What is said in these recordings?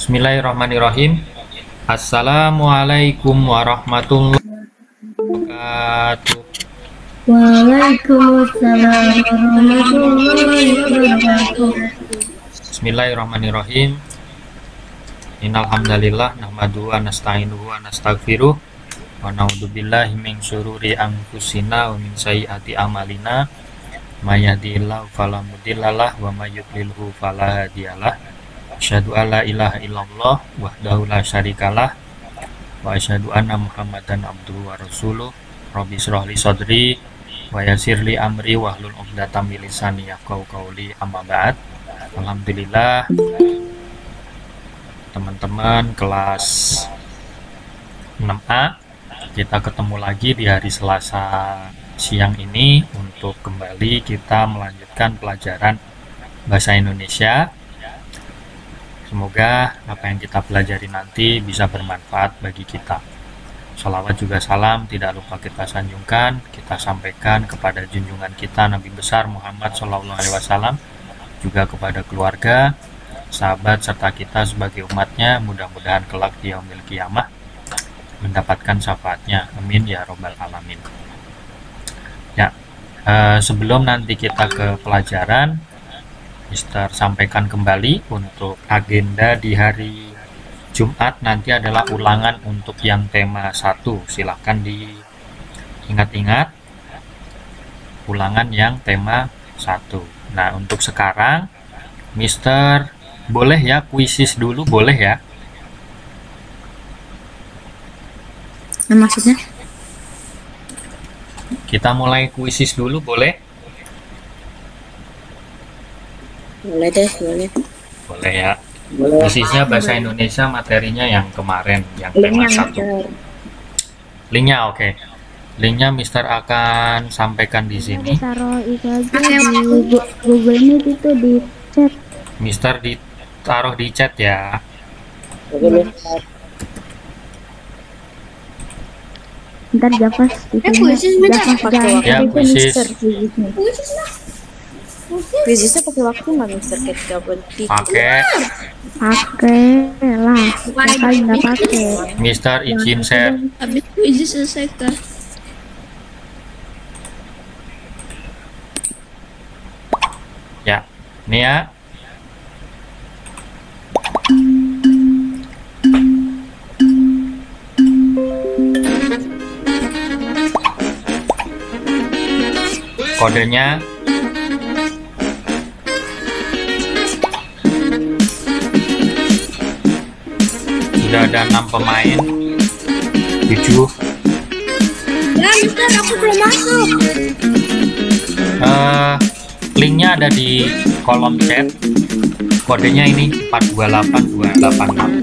Bismillahirrahmanirrahim. Assalamualaikum warahmatullahi wabarakatuh. Waalaikumsalam warahmatullahi wabarakatuh. Bismillahirrahmanirrahim. Innal hamdalillah nahmaduhu wa nasta'inuhu wa nastaghfiruh wa na'udzubillahi min syururi anfusina wa min sayyiati a'malina. May yahdihillahu fala mudhillalah wa may yudlilhu fala hadiyalah. Asyhadu an la ilaha illallah wahdahu la syarikalah wa asyhadu anna Muhammadan abduhu wa rasuluh. Rabbi shrah li sadri wa yassir li amri wahlul 'uqdatam min lisani yafqahu qawli. Amma ba'd. Alhamdulillah, teman-teman kelas 6A, kita ketemu lagi di hari Selasa siang ini untuk kembali kita melanjutkan pelajaran bahasa Indonesia. Semoga apa yang kita pelajari nanti bisa bermanfaat bagi kita. Salawat juga salam tidak lupa kita sanjungkan, kita sampaikan kepada junjungan kita Nabi besar Muhammad SAW, juga kepada keluarga, sahabat, serta kita sebagai umatnya. Mudah-mudahan kelak di yaumil qiyamah mendapatkan syafaatnya. Amin ya robbal alamin. Ya, sebelum nanti kita ke pelajaran, Mister sampaikan kembali untuk agenda di hari Jumat nanti adalah ulangan untuk yang tema 1. Silahkan diingat-ingat ulangan yang tema 1. Nah, untuk sekarang Mister boleh ya kuisis dulu, boleh ya? Nah, maksudnya? Kita mulai kuisis dulu, boleh? Boleh deh, boleh. Boleh ya. Boleh. Kuisisnya bahasa Indonesia, materinya yang kemarin, yang tema 1. Linknya oke. Linknya Mister akan sampaikan di sini. Taruh itu aja di Google Meet, itu di chat. Mister ditaruh di chat ya. Ntar Javas Ya, kuisis. Kuisisnya pakai waktu nggak, Mister? Ketika berarti Pakai. lah. Siapa yang nggak pakai? Mister izin share. Habis kuis selesai kah? Ya, ini ya. Kodenya sudah ada 6 pemain, 7. Ya, Mister, aku belum masuk. Linknya ada di kolom chat. Kodenya ini 428286.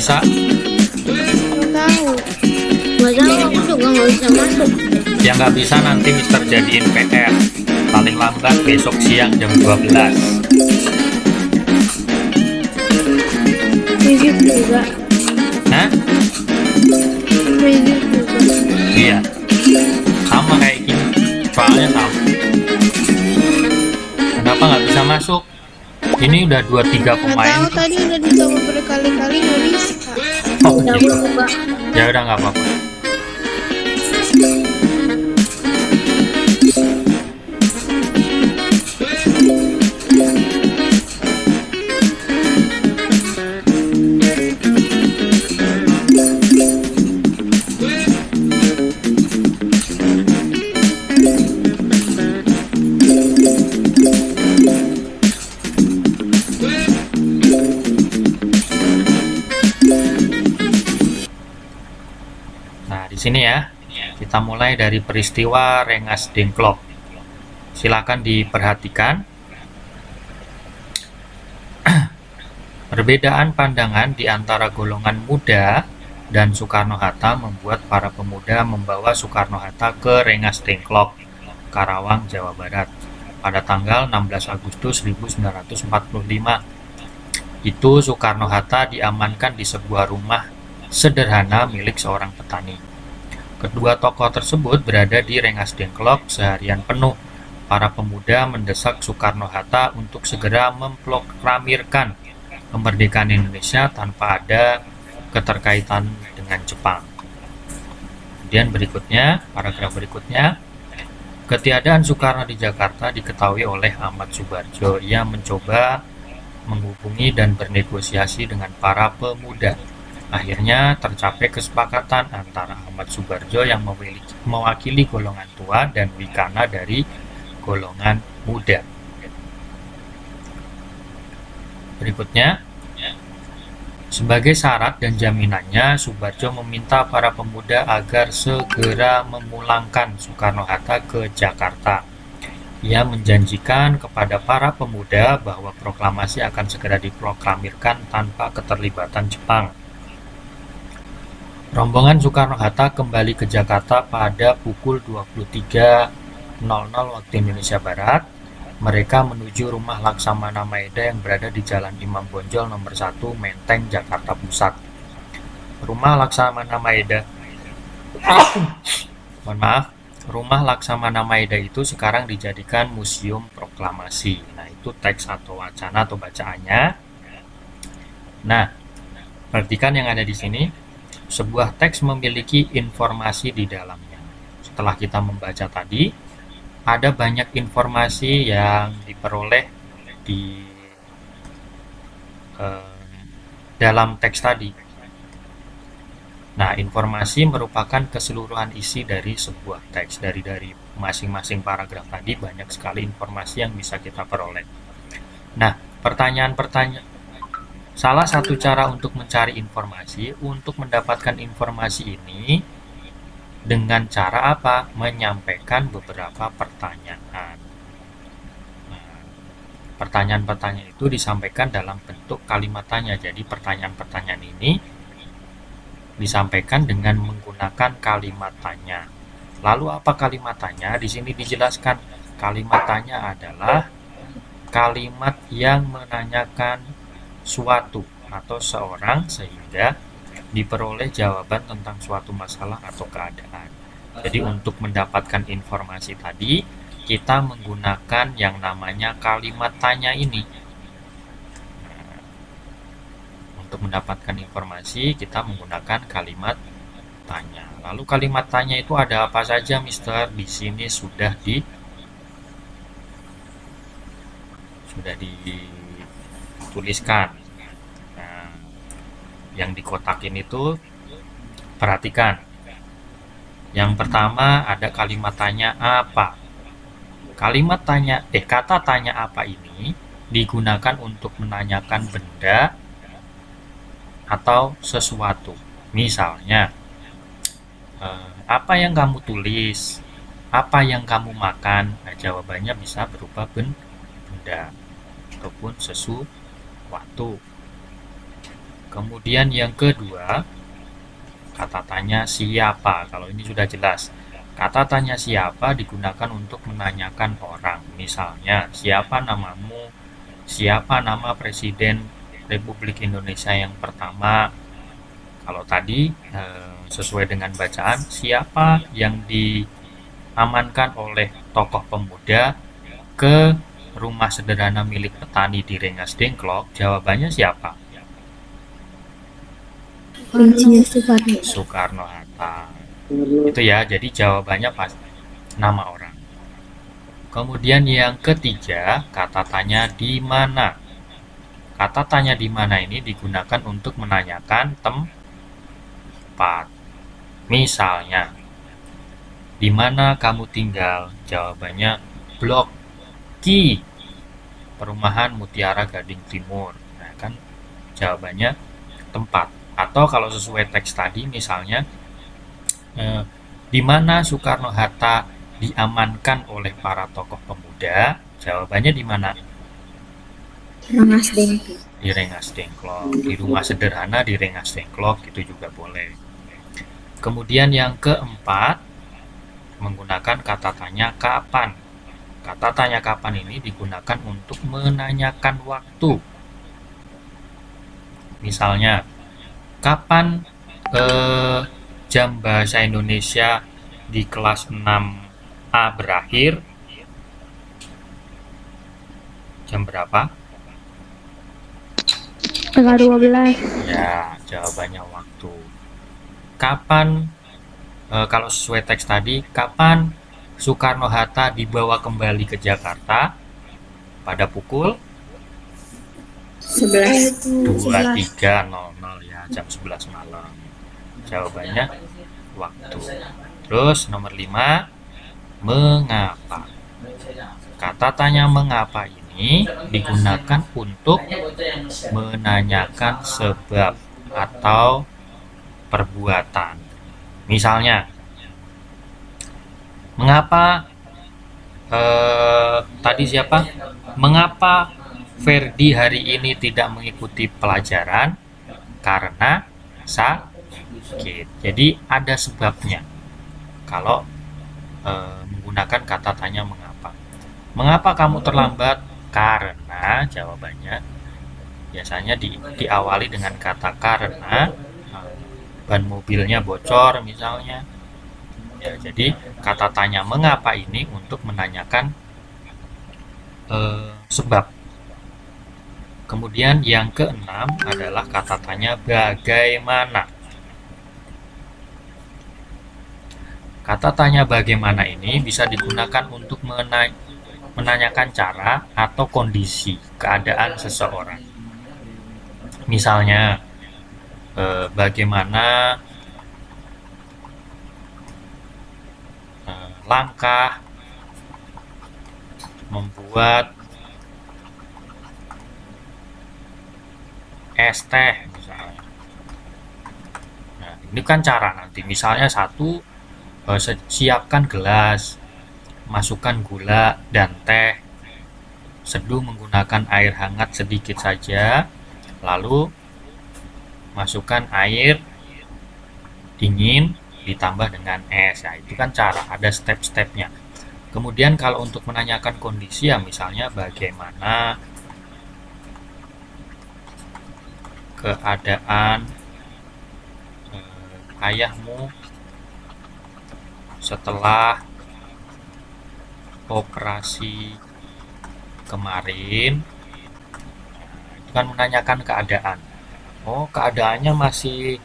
bisa? Nggak tahu. Nggak tahu, aku juga nggak bisa masuk. Yang nggak bisa nanti Mister jadiin PR. Paling lambat besok siang jam 12. Fizik juga. Hah? Fizik juga. Iya. Sama kayak gini. Soalnya sama. Kenapa nggak bisa masuk? Ini udah 2-3 Nggak pemain. tahu, tadi udah dicoba berkali-kali nggak bisa. Oh, Udah aku gitu. coba. Ya udah nggak apa-apa. Nah, di sini ya, kita mulai dari peristiwa Rengas Dengklok. Silakan diperhatikan. Perbedaan pandangan di antara golongan muda dan Soekarno-Hatta membuat para pemuda membawa Soekarno-Hatta ke Rengas Dengklok, Karawang, Jawa Barat, pada tanggal 16 Agustus 1945. Itu Soekarno-Hatta diamankan di sebuah rumah sederhana milik seorang petani. Kedua tokoh tersebut berada di Rengas Dengklok seharian penuh. Para pemuda mendesak Soekarno-Hatta untuk segera memproklamirkan kemerdekaan Indonesia tanpa ada keterkaitan dengan Jepang. Kemudian berikutnya, paragraf berikutnya, ketiadaan Soekarno di Jakarta diketahui oleh Ahmad Subarjo. Ia mencoba menghubungi dan bernegosiasi dengan para pemuda. Akhirnya tercapai kesepakatan antara Ahmad Subarjo yang mewakili golongan tua dan Wikana dari golongan muda. Berikutnya, sebagai syarat dan jaminannya, Subarjo meminta para pemuda agar segera memulangkan Soekarno-Hatta ke Jakarta. Ia menjanjikan kepada para pemuda bahwa proklamasi akan segera diproklamirkan tanpa keterlibatan Jepang. Rombongan Soekarno-Hatta kembali ke Jakarta pada pukul 23.00 waktu Indonesia Barat. Mereka menuju rumah Laksamana Maeda yang berada di Jalan Imam Bonjol nomor 1, Menteng, Jakarta Pusat. Rumah Laksamana Maeda Rumah Laksamana Maeda itu sekarang dijadikan Museum Proklamasi. Nah, itu teks atau wacana atau bacaannya. Nah, perhatikan yang ada di sini. Sebuah teks memiliki informasi di dalamnya. Setelah kita membaca tadi, ada banyak informasi yang diperoleh di dalam teks tadi. Nah, informasi merupakan keseluruhan isi dari sebuah teks. Dari masing-masing paragraf tadi banyak sekali informasi yang bisa kita peroleh. Nah, salah satu cara untuk mencari informasi, untuk mendapatkan informasi ini dengan cara apa? Menyampaikan beberapa pertanyaan. Nah, pertanyaan-pertanyaan itu disampaikan dalam bentuk kalimat tanya. Jadi pertanyaan-pertanyaan ini disampaikan dengan menggunakan kalimat tanya. Lalu apa kalimat tanya? Di sini dijelaskan kalimat tanya adalah kalimat yang menanyakan suatu atau seorang sehingga diperoleh jawaban tentang suatu masalah atau keadaan. Jadi untuk mendapatkan informasi tadi, kita menggunakan yang namanya kalimat tanya ini. Untuk mendapatkan informasi, kita menggunakan kalimat tanya. Lalu kalimat tanya itu ada apa saja, Mister? Di sini sudah dituliskan. Yang dikotakin itu, perhatikan. Yang pertama ada kalimat tanya apa. Kata tanya apa ini digunakan untuk menanyakan benda atau sesuatu. Misalnya, apa yang kamu tulis? Apa yang kamu makan? Nah, jawabannya bisa berupa benda ataupun sesuatu. Kemudian yang kedua, kata tanya siapa. Kalau ini sudah jelas. Kata tanya siapa digunakan untuk menanyakan orang. Misalnya, siapa namamu? Siapa nama Presiden Republik Indonesia yang pertama? Kalau tadi sesuai dengan bacaan, siapa yang diamankan oleh tokoh pemuda ke rumah sederhana milik petani di Rengas Dengklok? Jawabannya siapa? Insinyur Soekarno. Soekarno-Hatta. Itu ya, jadi jawabannya pas nama orang. Kemudian yang ketiga, kata tanya di mana. Kata tanya di mana ini digunakan untuk menanyakan tempat. Misalnya, di mana kamu tinggal? Jawabannya Blok Q, Perumahan Mutiara Gading Timur. Nah, kan jawabannya tempat. Atau kalau sesuai teks tadi, misalnya di mana Soekarno-Hatta diamankan oleh para tokoh pemuda? Jawabannya di mana? Rengas Dengklok. Di Rengas Dengklok, di rumah sederhana di Rengas Dengklok, itu juga boleh. Kemudian yang keempat, menggunakan kata tanya kapan. Kata tanya kapan ini digunakan untuk menanyakan waktu. Misalnya, kapan jam bahasa Indonesia di kelas 6A berakhir? Jam berapa? Tanggal 12. Ya, jawabannya waktu. Kapan, kalau sesuai teks tadi, kapan Soekarno-Hatta dibawa kembali ke Jakarta? Pada pukul 23.00 ya, jam 11 malam. Jawabannya waktu. Terus nomor 5, mengapa. Kata tanya mengapa ini digunakan untuk menanyakan sebab atau perbuatan. Misalnya, mengapa tadi siapa? Mengapa Ferdi hari ini tidak mengikuti pelajaran? Karena sakit. Jadi ada sebabnya. Kalau menggunakan kata tanya mengapa. Mengapa kamu terlambat? Karena jawabannya biasanya diawali dengan kata karena. Ban mobilnya bocor misalnya. Ya, jadi kata tanya mengapa ini untuk menanyakan sebab. Kemudian yang keenam adalah kata tanya bagaimana. Kata tanya bagaimana ini bisa digunakan untuk menanyakan cara atau kondisi keadaan seseorang. Misalnya, bagaimana langkah membuat es teh misalnya. Nah, ini kan cara nanti. Misalnya satu, siapkan gelas, masukkan gula dan teh, seduh menggunakan air hangat sedikit saja, lalu masukkan air dingin ditambah dengan es. Nah, itu kan cara, ada step-stepnya. Kemudian kalau untuk menanyakan kondisi ya misalnya bagaimana keadaan ayahmu setelah operasi kemarin. Itu kan menanyakan keadaan. Oh, keadaannya masih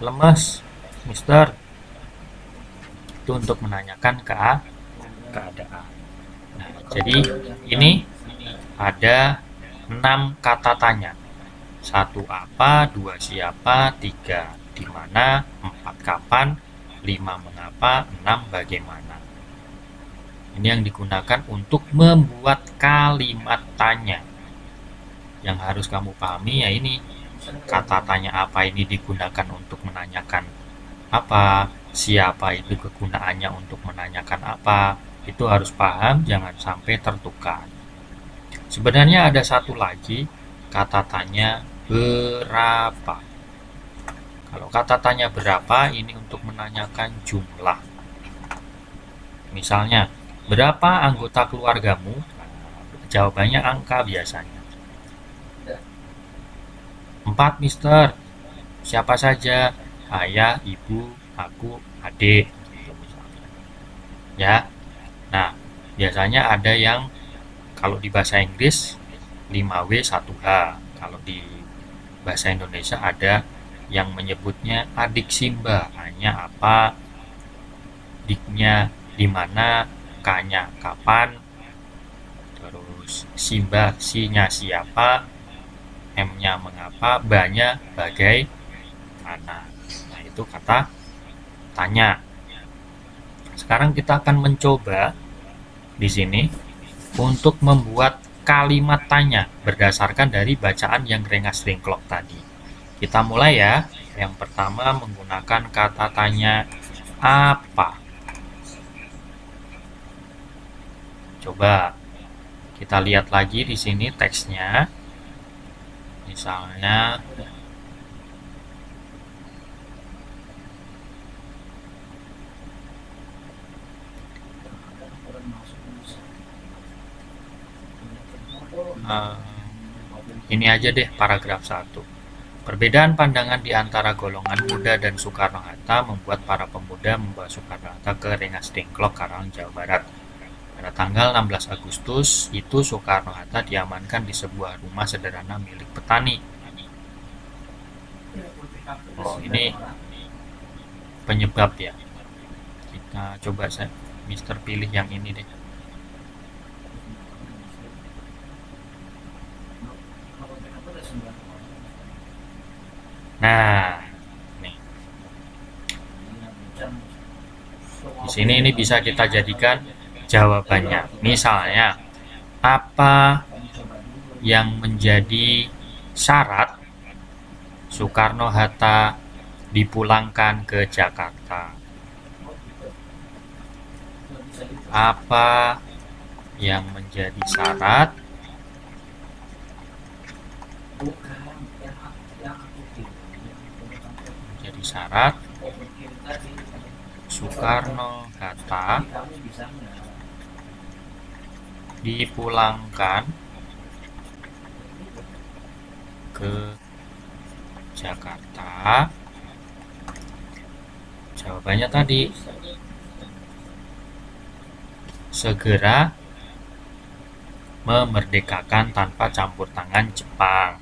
lemas, Mister. Itu untuk menanyakan keadaan. Nah, jadi ini ada 6 kata tanya. 1 apa, 2 siapa, 3 di mana, 4 kapan, 5 mengapa, 6 bagaimana. Ini yang digunakan untuk membuat kalimat tanya. Yang harus kamu pahami ya ini, kata tanya apa ini digunakan untuk menanyakan apa, siapa itu kegunaannya untuk menanyakan apa. Itu harus paham, jangan sampai tertukar. Sebenarnya ada satu lagi kata tanya berapa. Kalau kata tanya berapa, ini untuk menanyakan jumlah. Misalnya, berapa anggota keluargamu? Jawabannya angka biasanya. 4, Mister. Siapa saja? Ayah, ibu, aku, adik. Ya. Nah, biasanya ada yang kalau di bahasa Inggris 5W 1H. Kalau di bahasa Indonesia ada yang menyebutnya adik Simba. A-nya apa? Diknya di mana? K-nya kapan? Terus Simba, si-nya siapa? M-nya mengapa? B-nya bagaimana? Nah, itu kata tanya. Sekarang kita akan mencoba di sini untuk membuat kalimat tanya berdasarkan dari bacaan yang Rengas Dengklok tadi. Kita mulai ya. Yang pertama menggunakan kata tanya apa. Coba kita lihat lagi di sini teksnya. Misalnya ini aja deh paragraf 1. Perbedaan pandangan di antara golongan muda dan Soekarno-Hatta membuat para pemuda membawa Soekarno-Hatta ke Rengas Dengklok, Karawang, Jawa Barat. Pada tanggal 16 Agustus itu Soekarno-Hatta diamankan di sebuah rumah sederhana milik petani. Oh, ini penyebab ya. Kita coba Mister pilih yang ini deh. Nah, nih. Di sini ini bisa kita jadikan jawabannya. Misalnya, apa yang menjadi syarat Soekarno-Hatta dipulangkan ke Jakarta? Apa yang menjadi syarat Soekarno-Hatta dipulangkan ke Jakarta? Jawabannya tadi, segera memerdekakan tanpa campur tangan Jepang.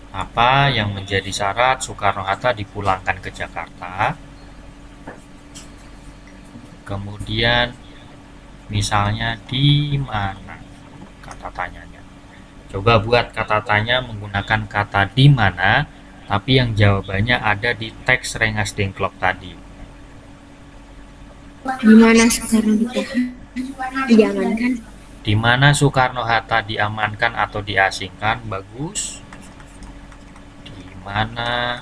Apa yang menjadi syarat Soekarno-Hatta dipulangkan ke Jakarta? Kemudian misalnya di mana kata tanyanya. Coba buat kata tanya menggunakan kata di mana, tapi yang jawabannya ada di teks Rengas Dengklok tadi. Di mana sekarang diamankan? Di mana Soekarno-Hatta diamankan atau diasingkan? Bagus. Di mana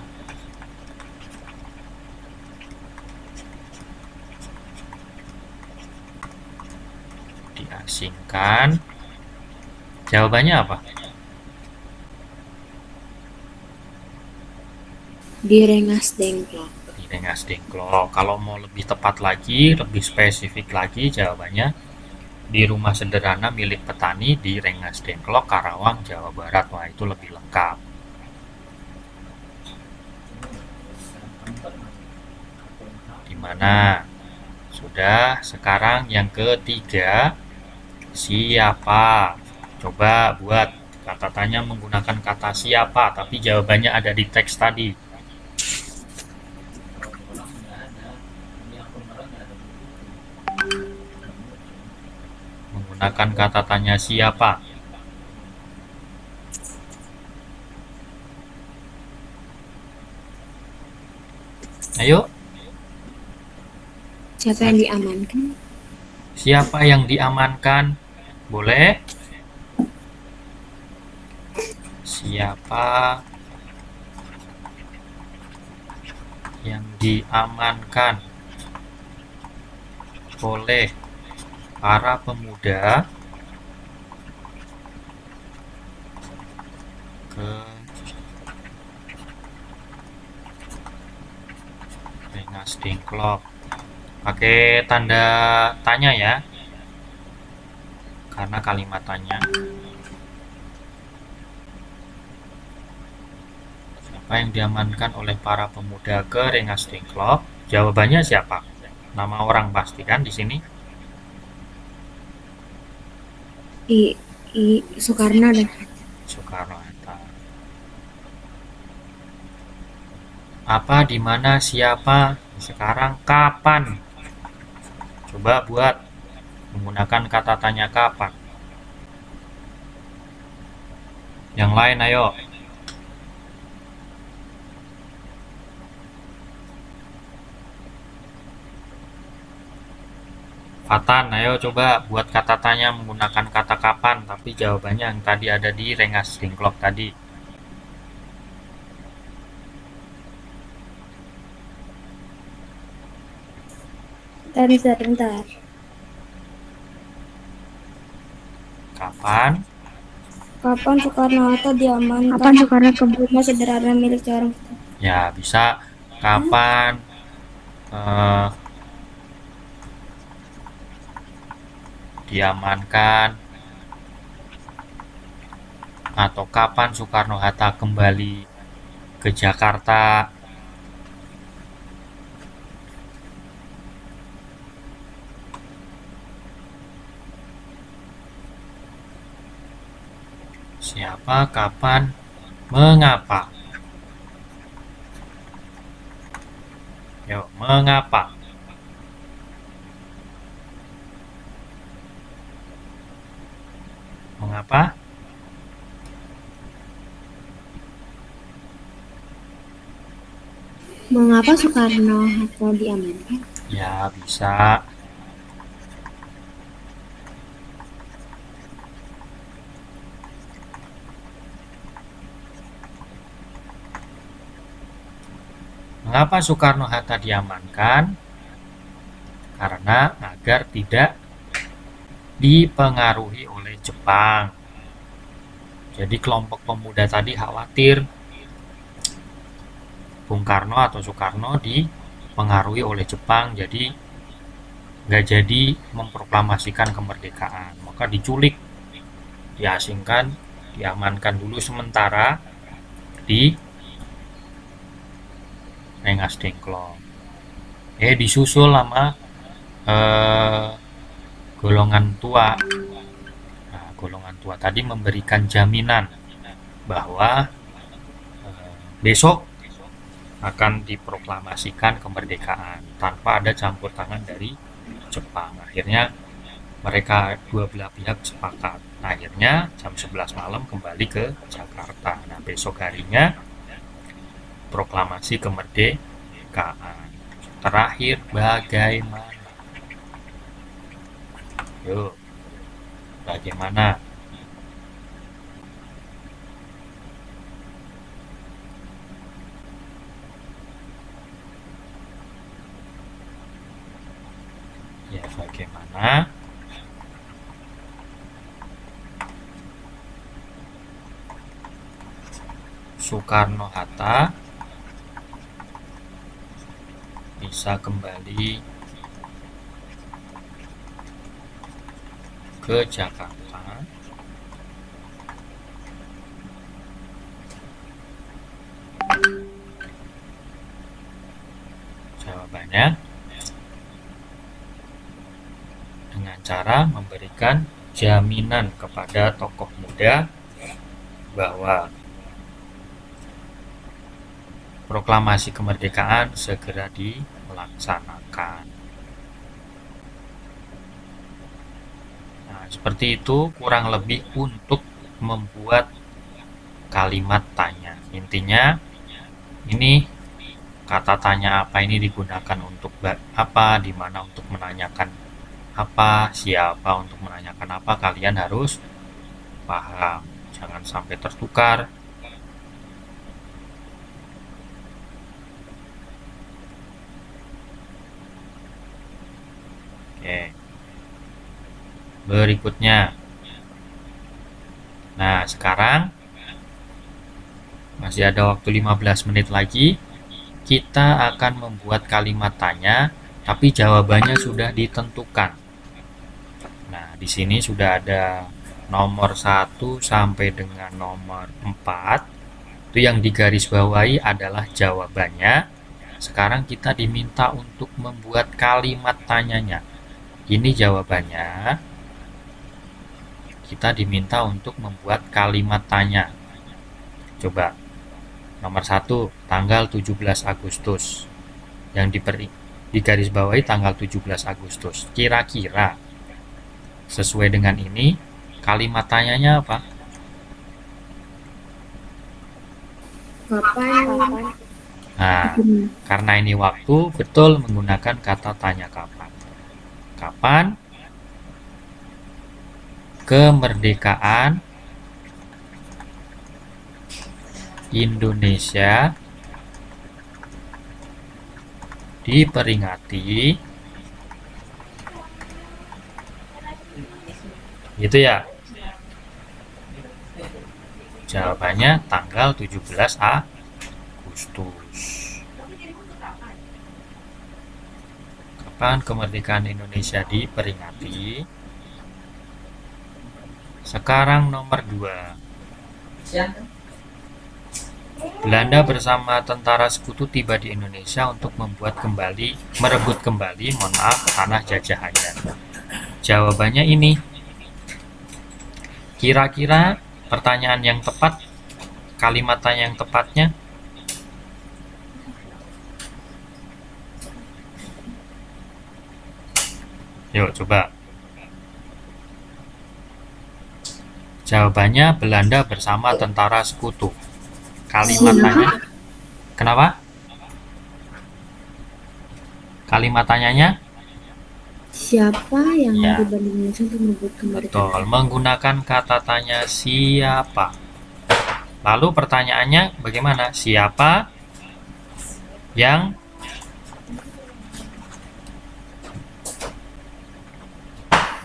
diasingkan? Jawabannya apa? Di Rengas Dengklok. Di Rengas Dengklok. Kalau mau lebih tepat lagi, lebih spesifik lagi, jawabannya di rumah sederhana milik petani di Rengas Dengklok, Karawang, Jawa Barat. Wah, itu lebih lengkap. Di mana? Sudah. Sekarang yang ketiga, siapa? Coba buat kata tanya menggunakan kata siapa, tapi jawabannya ada di teks tadi. Menggunakan kata tanya siapa. Ayo. Siapa yang diamankan? Siapa yang diamankan? Boleh? Siapa yang diamankan oleh para pemuda ke Rengas Dengklok. Pakai tanda tanya ya, karena kalimat tanya. Siapa yang diamankan oleh para pemuda ke Rengas Dengklok? Jawabannya siapa? Nama orang pasti kan di sini? Soekarno deh. Soekarno-Hatta. Apa, di mana, siapa, sekarang, kapan? Coba buat menggunakan kata tanya kapan. Yang lain ayo. Fatan, ayo coba buat kata tanya menggunakan kata kapan, tapi jawabannya yang tadi ada di Rengas Dengklok tadi. Bentar. Kapan? Kapan Soekarno-Hatta diamankan? Kapan Soekarno ke rumah sederhana milik seorang? Ya, bisa kapan diamankan, atau kapan Soekarno-Hatta kembali ke Jakarta. Siapa, kapan, mengapa. Yuk, mengapa. Mengapa? Mengapa Soekarno-Hatta diamankan? Ya, bisa. Mengapa Soekarno-Hatta diamankan? Karena agar tidak dipengaruhi oleh Jepang. Jadi kelompok pemuda tadi khawatir Bung Karno atau Soekarno dipengaruhi oleh Jepang, jadi nggak jadi memproklamasikan kemerdekaan. Maka diculik, diasingkan, diamankan dulu sementara di Rengas Dengklok. Disusul sama golongan tua. Nah, golongan tua tadi memberikan jaminan bahwa besok akan diproklamasikan kemerdekaan tanpa ada campur tangan dari Jepang. Akhirnya mereka dua belah pihak sepakat. Akhirnya jam 11 malam kembali ke Jakarta. Nah, besok harinya proklamasi kemerdekaan. Terakhir bagaimana? Yuk, bagaimana? Ya, bagaimana? Soekarno-Hatta bisa kembali ke Jakarta jawabannya dengan cara memberikan jaminan kepada tokoh muda bahwa proklamasi kemerdekaan segera dilaksanakan. Nah, seperti itu kurang lebih untuk membuat kalimat tanya. Intinya ini kata tanya apa ini digunakan untuk apa, di mana untuk menanyakan apa, siapa untuk menanyakan apa, kalian harus paham. Jangan sampai tertukar. berikutnya. Nah, sekarang masih ada waktu 15 menit lagi. Kita akan membuat kalimat tanya, tapi jawabannya sudah ditentukan. Nah, di sini sudah ada nomor 1 sampai dengan nomor 4. Itu yang digarisbawahi adalah jawabannya. Sekarang kita diminta untuk membuat kalimat tanyanya. Ini jawabannya. Kita diminta untuk membuat kalimat tanya. Coba. Nomor 1, tanggal 17 Agustus. Yang digarisbawahi tanggal 17 Agustus. Kira-kira sesuai dengan ini, kalimat tanyanya apa? Kapan? Nah, karena ini waktu, betul menggunakan kata tanya kapan. Kapan kemerdekaan Indonesia diperingati, gitu ya. Jawabannya tanggal 17 Agustus. Kapan kemerdekaan Indonesia diperingati? Sekarang nomor 2. Belanda bersama tentara sekutu tiba di Indonesia untuk merebut kembali tanah jajahannya. Jawabannya ini. Kira-kira pertanyaan yang tepat, kalimat tanya yang tepatnya? Yuk, coba. Jawabannya Belanda bersama tentara sekutu. Kalimat tanya. Kenapa? Kalimat tanyanya? Siapa yang tiba di Indonesia untuk merebut kemerdekaan? Betul, menggunakan kata tanya siapa. Lalu pertanyaannya bagaimana? Siapa yang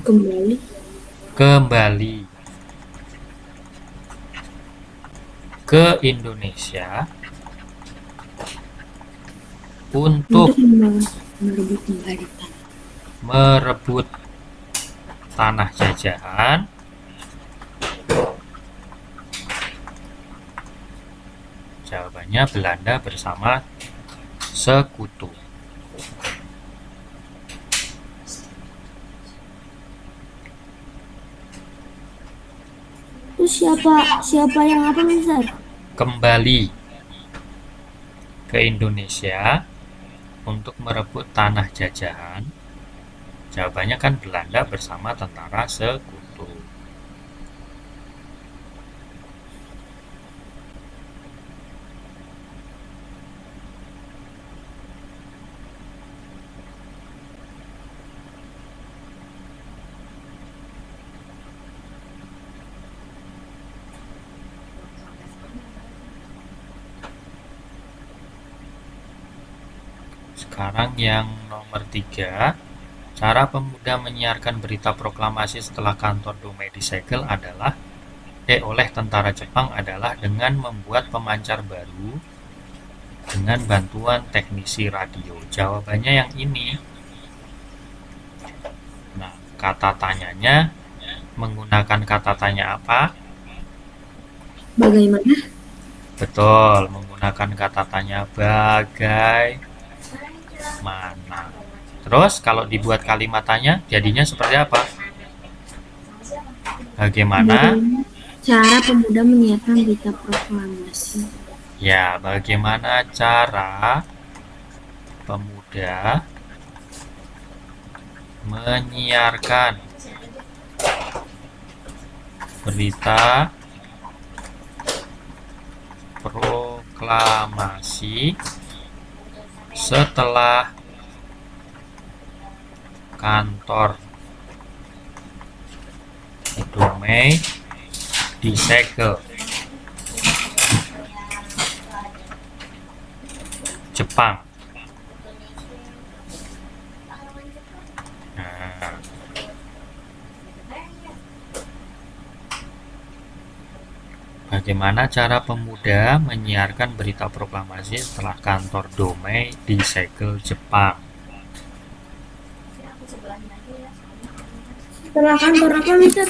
kembali ke Indonesia untuk merebut tanah jajahan. Jawabannya Belanda bersama sekutu. Terus siapa yang apa, Mister? Kembali ke Indonesia untuk merebut tanah jajahan. Jawabannya kan Belanda bersama tentara sekutu. Sekarang yang nomor 3. Cara pemuda menyiarkan berita proklamasi setelah kantor Domei disegel oleh tentara Jepang adalah dengan membuat pemancar baru dengan bantuan teknisi radio. Jawabannya yang ini. Nah, kata tanyanya menggunakan kata tanya apa? Bagaimana? Betul, menggunakan kata tanya bagaimana. Terus kalau dibuat kalimat tanya jadinya seperti apa? Bagaimana cara pemuda menyiarkan berita proklamasi? Ya, bagaimana cara pemuda menyiarkan berita proklamasi setelah kantor Domei disegel. Jepang. Nah, Bagaimana cara pemuda menyiarkan berita proklamasi setelah kantor Domei disegel Jepang? Setelah kantor apa, Mister?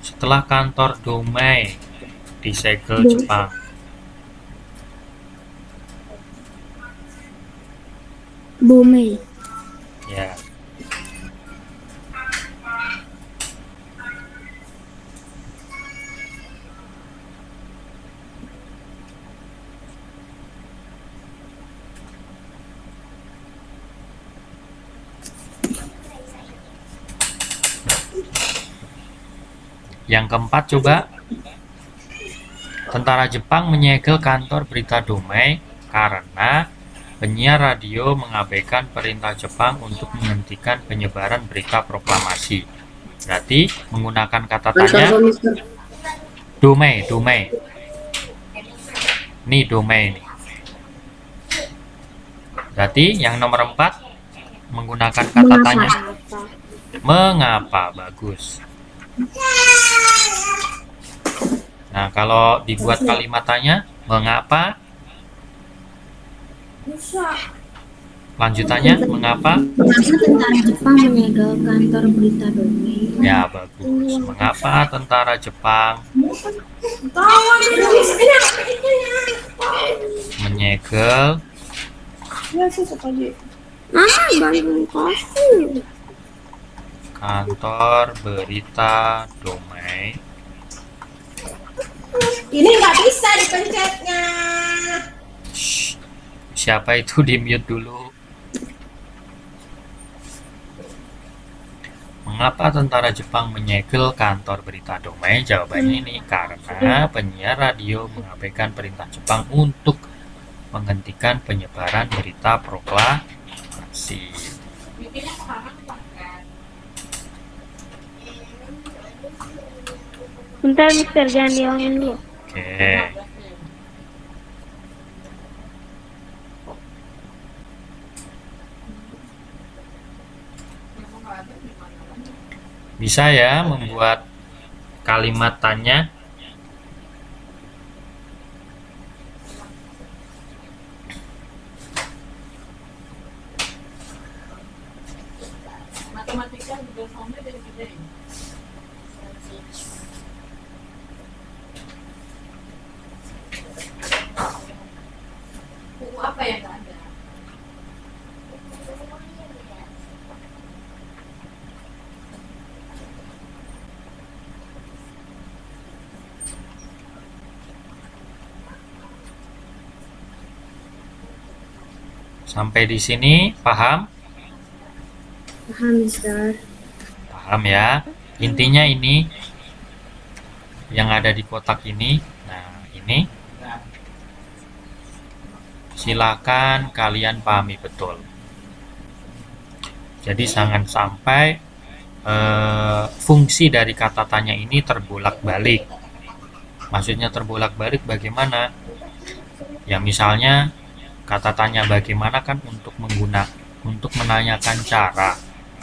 Setelah kantor Domei disegel Jepang. Bomei. Ya. Yang keempat coba. Tentara Jepang menyegel kantor berita Domei karena penyiar radio mengabaikan perintah Jepang untuk menghentikan penyebaran berita proklamasi. Berarti menggunakan kata tanya Domei. Ini Domei nih. Berarti yang nomor 4 menggunakan kata tanya. Mengapa? Bagus. Nah, kalau dibuat kalimat tanya, mengapa? Lanjutannya, mengapa? Mengapa tentara Jepang menyegel kantor berita Domei? Ya, bagus. Mengapa tentara Jepang menyegel Bandung Kopi. kantor berita Domei? Ini nggak bisa dipencetnya. Shh. Siapa itu di mute dulu? Mengapa tentara Jepang menyegel kantor berita Domei? Jawabannya ini karena penyiar radio mengabaikan perintah Jepang untuk menghentikan penyebaran berita proklamasi. Bentar, Mister, jangan diomongin dulu. Oke. Bisa ya membuat kalimat tanya. Apa yang nggak ada? Sampai di sini paham? Paham, Mister. Paham ya. Intinya ini yang ada di kotak ini. Nah, ini silakan kalian pahami betul. Jadi jangan sampai fungsi dari kata tanya ini terbolak-balik. Maksudnya terbolak-balik bagaimana? Ya misalnya kata tanya bagaimana kan untuk menanyakan cara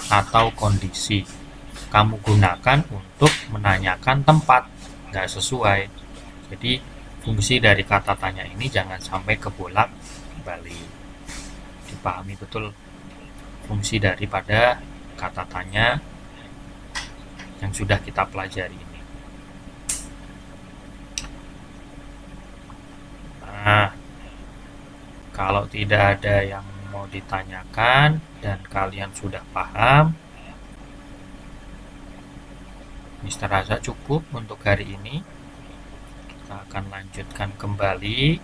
atau kondisi. Kamu gunakan untuk menanyakan tempat, nggak sesuai. Jadi fungsi dari kata tanya ini jangan sampai kebolak-balik. Dipahami betul fungsi daripada kata tanya yang sudah kita pelajari ini. Nah, kalau tidak ada yang mau ditanyakan dan kalian sudah paham, Mister rasa cukup untuk hari ini. Kita akan lanjutkan kembali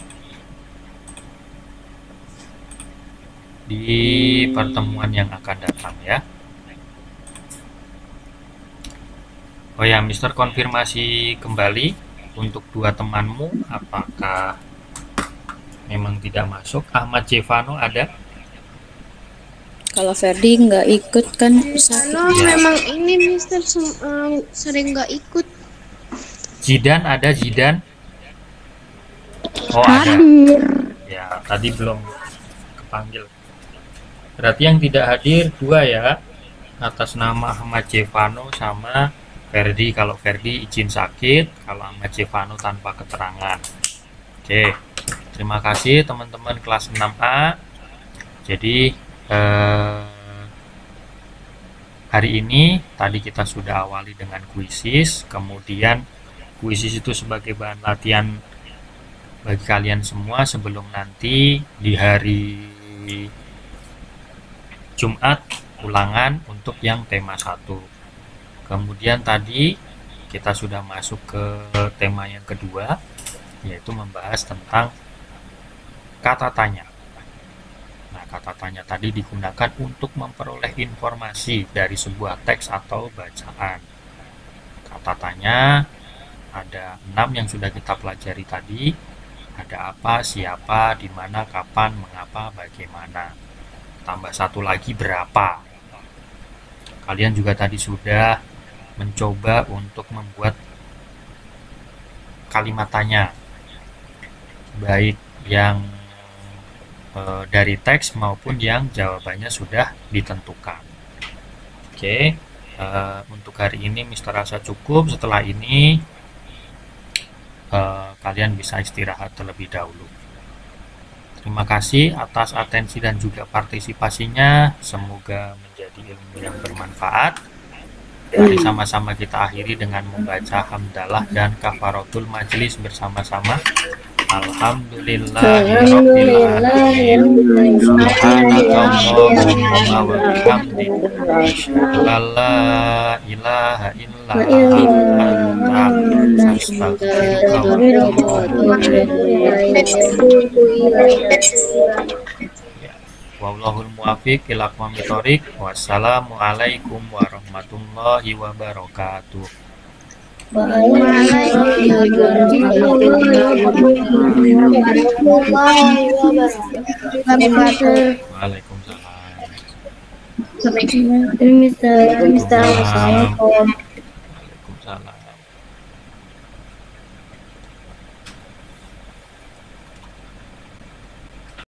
di pertemuan yang akan datang ya. Oh ya, Mister konfirmasi kembali untuk dua temanmu, apakah memang tidak masuk? Ahmad Jevano ada? Kalau Ferdi nggak ikut kan sakit. Halo, Ya. memang ini Mister sering nggak ikut. Jidan ada, Jidan? Oh ada. Ya, tadi belum kepanggil. Berarti yang tidak hadir dua ya, atas nama Ahmad Jevano sama Ferdi, kalau Ferdi izin sakit, kalau Ahmad Jevano tanpa keterangan. Oke, terima kasih teman-teman kelas 6A. Jadi hari ini tadi kita sudah awali dengan kuisis, kemudian kuisis itu sebagai bahan latihan bagi kalian semua sebelum nanti di hari Jumat ulangan untuk yang tema 1. Kemudian tadi kita sudah masuk ke tema yang kedua, yaitu membahas tentang kata tanya. Nah, kata tanya tadi digunakan untuk memperoleh informasi dari sebuah teks atau bacaan. Kata tanya ada 6 yang sudah kita pelajari tadi. Ada apa, siapa, di mana, kapan, mengapa, bagaimana. Tambah satu lagi berapa. Kalian juga tadi sudah mencoba untuk membuat kalimat tanya, baik yang dari teks maupun yang jawabannya sudah ditentukan. Oke, untuk hari ini Mister rasa cukup. Setelah ini kalian bisa istirahat terlebih dahulu. Terima kasih atas atensi dan juga partisipasinya. Semoga menjadi ilmu yang bermanfaat. Mari sama-sama kita akhiri dengan membaca hamdalah dan kafaratul majlis bersama-sama. Alhamdulillahirabbil alamin. Subhanakallahumma wa bihamdika asyhadu an la ilaha illa anta astaghfiruka wa atubu ilaik. Wallahul muwaffiq ila aqwamit thoriq. Wassalamualaikum warahmatullahi wabarakatuh. Waalaikumsalam. Assalamualaikum.